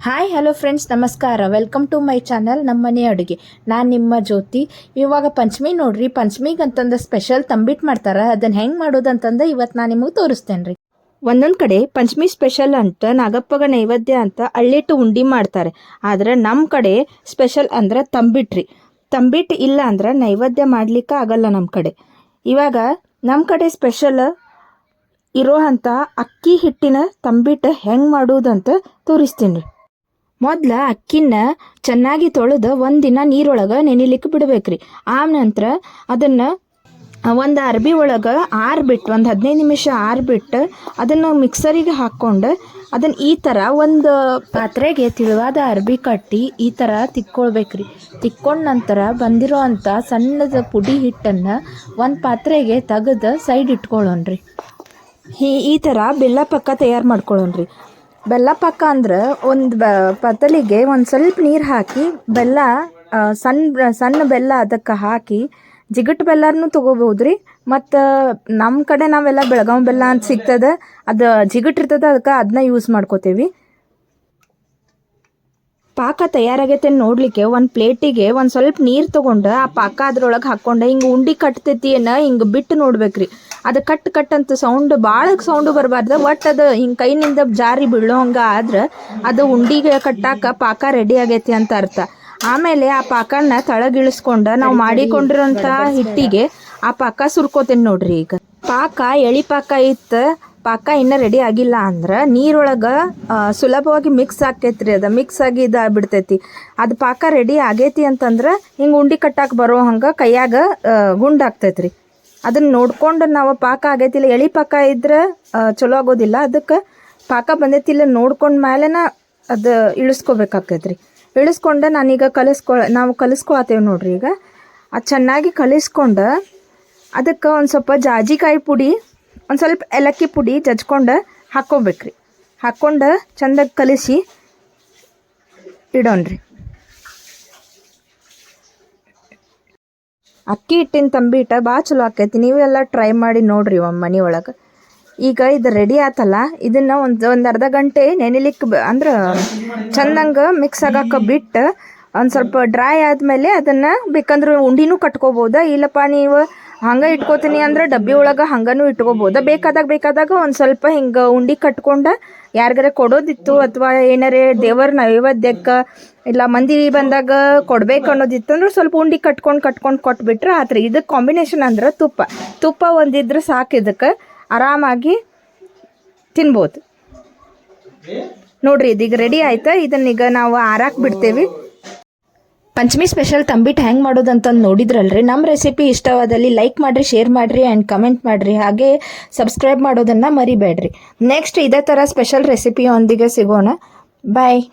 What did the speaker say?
Hi hello friends, ನಮಸ್ಕಾರ. Welcome to my channel ನಮ್ಮ ಮನೆ ಅಡುಗೆ. ನಾನು ನಿಮ್ಮ ಜ್ಯೋತಿ. ಇವಾಗ ಪಂಚಮಿ ನೋಡ್ರಿ, ಪಂಚಮಿಗೆ ಅಂತಂದು ಸ್ಪೆಷಲ್ ತಂಬಿಟ್ಟು ಮಾಡ್ತಾರೆ. ಅದನ್ನು ಹೆಂಗೆ ಮಾಡೋದಂತಂದು ಇವತ್ತು ನಾನು ನಿಮಗೆ ತೋರಿಸ್ತೇನೆ ರೀ. ಒಂದೊಂದು ಕಡೆ ಪಂಚಮಿ ಸ್ಪೆಷಲ್ ಅಂತ ನಾಗಪ್ಪಗ ನೈವೇದ್ಯ ಅಂತ ಅಳ್ಳಿಟ್ಟು ಉಂಡಿ ಮಾಡ್ತಾರೆ. ಆದರೆ ನಮ್ಮ ಕಡೆ ಸ್ಪೆಷಲ್ ಅಂದ್ರೆ ತಂಬಿಟ್ರಿ. ತಂಬಿಟ್ಟು ಇಲ್ಲ ಅಂದ್ರೆ ನೈವೇದ್ಯ ಮಾಡ್ಲಿಕ್ಕೆ ಆಗಲ್ಲ ನಮ್ಮ ಕಡೆ. ಇವಾಗ ನಮ್ಮ ಕಡೆ ಸ್ಪೆಷಲ್ ಇರೋ ಅಂಥ ಅಕ್ಕಿ ಹಿಟ್ಟಿನ ತಂಬಿಟ್ಟು ಹೆಂಗೆ ಮಾಡೋದಂತ ತೋರಿಸ್ತೀನಿ ರೀ. ಮೊದಲ ಅಕ್ಕಿನ ಚೆನ್ನಾಗಿ ತೊಳೆದು ಒಂದಿನ ನೀರೊಳಗೆ ನೆನಿಲಿಕ್ಕೆ ಬಿಡ್ಬೇಕ್ರಿ. ಆನಂತರ ಅದನ್ನು ಒಂದು ಅರ್ಬಿ ಒಳಗೆ ಆರಿಬಿಟ್ಟು ಒಂದು 15 ನಿಮಿಷ ಆರಿಬಿಟ್ಟು ಅದನ್ನು ಮಿಕ್ಸರಿಗೆ ಹಾಕ್ಕೊಂಡು ಅದನ್ನು ಈ ಥರ ಒಂದು ಪಾತ್ರೆಗೆ ತಿಳುವಾದ ಅರ್ಬಿ ಕಟ್ಟಿ ಈ ಥರ ತಿಕ್ಕೊಳ್ಬೇಕ್ರಿ. ತಿಕ್ಕೊಂಡ ನಂತರ ಬಂದಿರೋ ಅಂಥ ಸಣ್ಣದ ಪುಡಿ ಹಿಟ್ಟನ್ನು ಒಂದು ಪಾತ್ರೆಗೆ ತೆಗೆದು ಸೈಡ್ ಇಟ್ಕೊಳ್ಳೋಣ್ರಿ. ಈ ಥರ ಬೆಲ್ಲ ಪಾಕ ತಯಾರು ಮಾಡ್ಕೊಳ್ಳೋಣ್ರಿ. ಬೆಲ್ಲ ಪಾಕ ಅಂದ್ರೆ ಒಂದು ಪತಲಿಗೆ ಒಂದು ಸ್ವಲ್ಪ ನೀರು ಹಾಕಿ ಬೆಲ್ಲ ಸಣ್ಣ ಬೆಲ್ಲ ಅದಕ್ಕೆ ಹಾಕಿ ಜಿಗಟ್ ಬೆಲ್ಲನೂ ತೊಗೋಬೋದು ರೀ. ಮತ್ತು ನಮ್ಮ ಕಡೆ ನಾವೆಲ್ಲ ಬೆಳಗಾವಿ ಬೆಲ್ಲ ಅಂತ ಸಿಗ್ತದೆ, ಅದು ಜಿಗಟ್ ಇರ್ತದೆ, ಅದಕ್ಕೆ ಅದನ್ನ ಯೂಸ್ ಮಾಡ್ಕೋತೀವಿ. ಪಾಕ ತಯಾರಾಗೈತೆ ನೋಡಲಿಕ್ಕೆ ಒಂದು ಪ್ಲೇಟಿಗೆ ಒಂದು ಸ್ವಲ್ಪ ನೀರು ತೊಗೊಂಡು ಆ ಪಾಕ ಅದ್ರೊಳಗೆ ಹಾಕ್ಕೊಂಡು ಹಿಂಗೆ ಉಂಡೆ ಕಟ್ತೈತಿ ಏನೋ ಹಿಂಗೆ ಬಿಟ್ಟು ನೋಡ್ಬೇಕ್ರಿ. ಅದು ಕಟ್ ಅಂತ ಸೌಂಡ್ ಭಾಳ ಸೌಂಡು ಬರಬಾರ್ದು. ಒಟ್ಟು ಅದು ಹಿಂಗೆ ಕೈನಿಂದ ಜಾರಿ ಬೀಳೋ ಹಂಗೆ ಆದ್ರೆ ಅದು ಉಂಡಿಗೆ ಕಟ್ಟಾಕ ಪಾಕ ರೆಡಿ ಆಗೈತಿ ಅಂತ ಅರ್ಥ. ಆಮೇಲೆ ಆ ಪಾಕನ ತಳಗಿಳಿಸ್ಕೊಂಡು ನಾವು ಮಾಡಿಕೊಂಡಿರೋಂಥ ಹಿಟ್ಟಿಗೆ ಆ ಪಾಕ ಸುರ್ಕೋತೇನೆ ನೋಡ್ರಿ. ಈಗ ಪಾಕ ಎಳಿ ಪಾಕ ಇತ್ತು, ಪಾಕ ಇನ್ನೂ ರೆಡಿ ಆಗಿಲ್ಲ ಅಂದ್ರೆ ನೀರೊಳಗೆ ಸುಲಭವಾಗಿ ಮಿಕ್ಸ್ ಆಕೈತ್ರಿ. ಅದು ಮಿಕ್ಸ್ ಆಗಿ ಇದಾಗ್ಬಿಡ್ತೈತಿ. ಅದು ಪಾಕ ರೆಡಿ ಆಗೈತಿ ಅಂತಂದ್ರೆ ಹಿಂಗೆ ಉಂಡೆ ಕಟ್ಟಾಕ ಬರೋ ಹಂಗೆ ಕೈಯಾಗ ಗುಂಡಾಗ್ತೈತ್ರಿ. ಅದನ್ನು ನೋಡ್ಕೊಂಡು ನಾವು ಪಾಕ ಆಗೈತಿಲ್ಲ, ಎಳಿ ಪಾಕ ಇದ್ರೆ ಚಲೋ ಆಗೋದಿಲ್ಲ. ಅದಕ್ಕೆ ಪಾಕ ಬಂದೈತಿಲ್ಲ ನೋಡ್ಕೊಂಡ ಮೇಲೆನ ಅದು ಇಳಿಸ್ಕೋಬೇಕಾಕೈತ್ರಿ. ಇಳಿಸ್ಕೊಂಡು ನಾನೀಗ ನಾವು ಕಲಿಸ್ಕೊಳತ್ತೇವೆ ನೋಡ್ರಿ. ಈಗ ಅದು ಚೆನ್ನಾಗಿ ಕಲಿಸ್ಕೊಂಡು ಅದಕ್ಕೆ ಒಂದು ಸ್ವಲ್ಪ ಜಾಜಿಕಾಯಿ ಪುಡಿ, ಒಂದು ಸ್ವಲ್ಪ ಏಲಕ್ಕಿ ಪುಡಿ ಜಜ್ಕೊಂಡು ಹಾಕ್ಕೋಬೇಕ್ರಿ. ಹಾಕ್ಕೊಂಡು ಚೆಂದಾಗಿ ಕಲಿಸಿ ಇಡೋಣ್ರಿ. ಅಕ್ಕಿ ಹಿಟ್ಟಿನ ತಂಬಿಟ್ಟು ಭಾಳ ಚಲೋ ಆಕೈತಿ. ನೀವೆಲ್ಲ ಟ್ರೈ ಮಾಡಿ ನೋಡ್ರಿ ಮನೆ ಒಳಗೆ. ಈಗ ಇದು ರೆಡಿ ಆತಲ್ಲ, ಇದನ್ನು ಒಂದು ಅರ್ಧ ಗಂಟೆ ನೆನಿಲಿಕ್ಕೆ ಅಂದ್ರೆ ಚೆಂದಂಗೆ ಮಿಕ್ಸ್ ಆಗಕ್ಕೆ ಬಿಟ್ಟು ಒಂದು ಸ್ವಲ್ಪ ಡ್ರೈ ಆದಮೇಲೆ ಅದನ್ನು ಬೇಕಂದ್ರೆ ಉಂಡಿನೂ ಕಟ್ಕೋಬೋದ. ಇಲ್ಲಪ್ಪ ನೀವು ಹಂಗೆ ಇಟ್ಕೋತೀನಿ ಅಂದ್ರೆ ಡಬ್ಬಿ ಒಳಗೆ ಹಂಗನೂ ಇಟ್ಕೋಬೋದ. ಬೇಕಾದಾಗ ಒಂದು ಸ್ವಲ್ಪ ಹಿಂಗೆ ಉಂಡೆ ಕಟ್ಕೊಂಡು ಯಾರಿಗಾರ ಕೊಡೋದಿತ್ತು ಅಥವಾ ಏನಾರೇ ದೇವರ ನೈವೇದ್ಯಕ್ಕೆ ಇಲ್ಲ ಮಂದಿ ಬಂದಾಗ ಕೊಡ್ಬೇಕು ಅನ್ನೋದಿತ್ತು ಅಂದ್ರೆ ಸ್ವಲ್ಪ ಉಂಡೆ ಕಟ್ಕೊಂಡು ಕೊಟ್ಬಿಟ್ರೆ ಆತ್ರಿ. ಇದಕ್ಕೆ ಕಾಂಬಿನೇಷನ್ ಅಂದ್ರೆ ತುಪ್ಪ ಒಂದಿದ್ರೆ ಸಾಕು. ಇದಕ್ಕೆ ಆರಾಮಾಗಿ ತಿನ್ಬೋದು ನೋಡ್ರಿ. ಇದೀಗ ರೆಡಿ ಆಯ್ತಾ. ಇದನ್ನೀಗ ನಾವು ಆರಾಕ್ ಬಿಡ್ತೇವೆ. ಪಂಚಮಿ ಸ್ಪೆಷಲ್ ತಂಬಿಟ್ಟು ಹೆಂಗೆ ಮಾಡೋದಂತಂದು ನೋಡಿದ್ರಲ್ರಿ. ನಮ್ಮ ರೆಸಿಪಿ ಇಷ್ಟವಾದಲ್ಲಿ ಲೈಕ್ ಮಾಡಿರಿ, ಶೇರ್ ಮಾಡಿರಿ ಆ್ಯಂಡ್ ಕಮೆಂಟ್ ಮಾಡಿರಿ. ಹಾಗೆ ಸಬ್ಸ್ಕ್ರೈಬ್ ಮಾಡೋದನ್ನು ಮರಿಬೇಡ್ರಿ. ನೆಕ್ಸ್ಟ್ ಇದೇ ಥರ ಸ್ಪೆಷಲ್ ರೆಸಿಪಿಯೊಂದಿಗೆ ಸಿಗೋಣ. ಬಾಯ್.